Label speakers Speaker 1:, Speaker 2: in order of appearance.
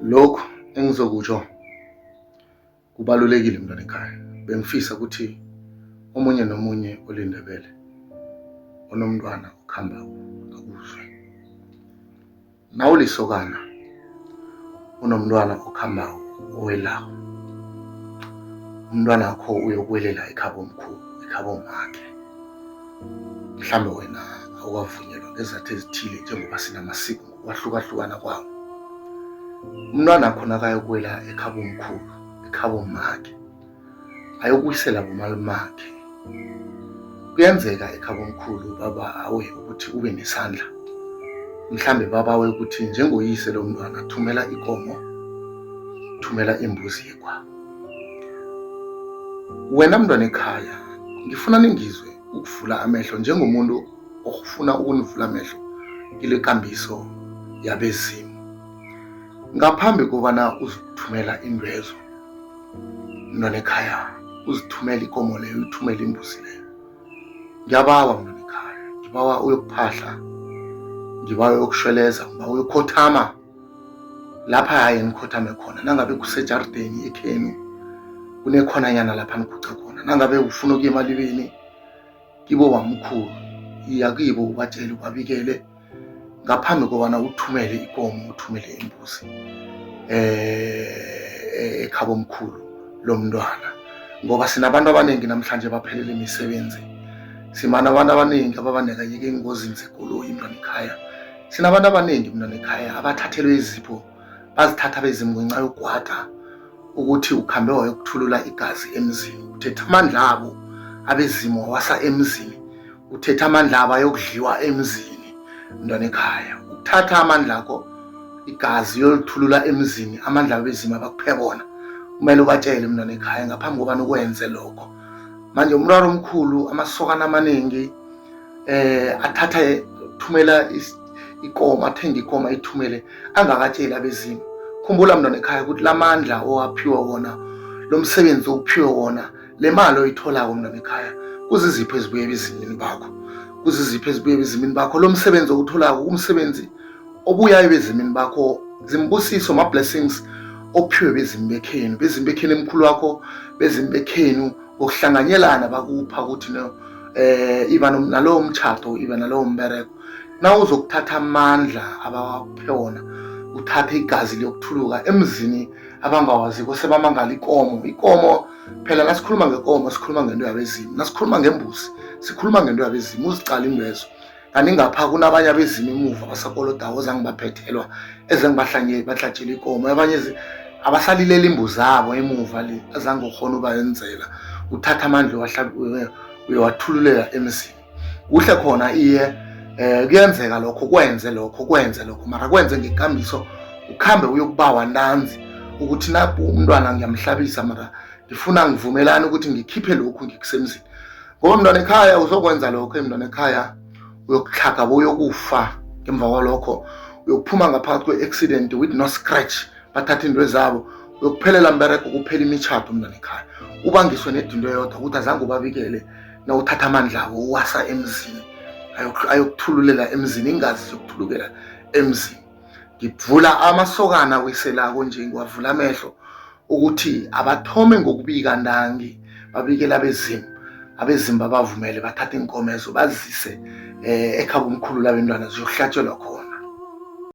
Speaker 1: Lokho engizokutsho kubalulekile mntwana ekhaya. Bengifisa ukuthi omunye nomunye olindebele onomntwana okuhambako akuzwe. Nawulisokana unomntwana okuhambako owelako, umntwana wakho uyokwelela ekhabo omkhulu, ekhabo omakhe. Mhlambe wena awukavunyelwa ngezathu ezithile njengoba sinamasiko ngokwahlukahlukana kwawo. Umntwana wakho nakayokuwela ekhabo omkhulu, ekhabo omakhe, ayokuyisela bomalimakhe. Kuyenzeka ekhabo omkhulu baba awe ukuthi ube nesandla. Mhlambe baba awe ukuthi njengoyise lo mntwana thumela ikomo, thumela imbuzi yekwa. Wena mntwana ekhaya, ngifuna ningizwe ukuvula amehlo njengomuntu ofuna ukunivula amehlo kile kambiso yabezimu. Ngaphambi kobana uzithumela indwezo, mntwana ekhaya, uzithumela ikomo leyo, uthumela imbuzi leyo. Ngiyabawa mntwana ekhaya, ngibawa uyokuphahla, ngibawa uyokushweleza, ngibawa uyokhothama lapha haye nikhothame khona. Nangabe kusejardeni ekhenu kunekhonanyana lapha nikuca khona, nangabe ufuna ukuya emalibeni kibo bamkhulu, iya kibo ubatshele, ubabikele ngaphambi kobana uthumele ikomo, uthumele imbuzi ekhabo omkhulu lomntwana. Ngoba sinabantu abaningi namhlanje baphelele imisebenzi, simana abantu abaningi ababanekanyeke engozini zekoloyi mntwana ekhaya. Sinabantu abaningi mntwana ekhaya abathathelwe izipho, bazithatha bezimu ngenxa yokugwada ukuthi ukhambe wayokuthulula igazi emzini. Uthethe amandla abo abezimu wawasa emzini, uthethe amandla abo ayokudliwa emzini mntwana ekhaya. Ukuthatha amandla akho igazi yolithulula emzini, amandla abezimu abakuphe bona, kumele ubatshele mntwana ekhaya ngaphambi kobana ukwenze lokho. Manje umraro omkhulu, amasokana amaningi athatha thumela ikomo, athenga ikomo ayithumele angakatsheli abezimu. Khumbula mntwana ekhaya ukuthi lamandla owaphiwa wona, lo msebenzi ophiwe wona, le mali oyitholako mntwana ekhaya, kuzizipho ezibuye ebezimini bakho, kuzizipho ezibuye ebezimini bakho. Lo msebenzi owutholako umsebenzi obuya ebezimini bakho, zimbusiso, ma-blessings ophiwe bezimu bekhenu, bezimu bekhenu emkhulu wakho, bezimu bekhenu ngokuhlanganyelana bakupha ukuthi iba nalowo mtshato, iba nalowo mbereko. Na uzokuthatha amandla abawaphe wona, uthathe igazi liyokuthuluka emzini abangawaziko, sebamangala ikomo. Ikomo phela nasikhuluma ngekomo sikhuluma ngento yabezimu, nasikhuluma ngembuzi sikhuluma ngento yabezimu. Uzicala indwezo kanti ngapha kunabanye abezimu emuva basakolodawo ozange baphethelwa, ezengibahlanye bahlatshela ikomo. Abanye abasalilela imbuzi zabo emuva le azange ukhona ubayenzela. Uthatha amandla uyawathululela emzini. Kuhle khona iye, kuyenzeka lokho, kwenze lokho, mara kwenze ngekambiso. Ukhambe uyokubawa ntanzi ukuthi napho umntwana ngiyamhlabisa, mara ngifuna ngivumelane ukuthi ngikhiphe lokhu ngikusemzini. Ngoba mntwana ekhaya uzokwenza lokho, mntwana ekhaya uyokuhlaga boyokufa. Ngemva kwalokho uyokuphuma ngaphakathi kwe-accident with no scratch, bathatha into zabo, uyokuphelela mbereko, kuphela imitshato mntwana ekhaya. Ubangiswe nedinto eyodwa ukuthi azange ubabikele na uthatha amandla abo uwasa emzini, ayokuthululela emzini, ingazi zokuthulukela emzini. Ngivula amasokana weselako nje, ngiwavula amehlo ukuthi abathome ngokubika ndangi, babikela abezimu. Abezimu babavumele bathathe inkomezo bazise ekhabo omkhulu labentwana ziyokuhlatshelwa khona.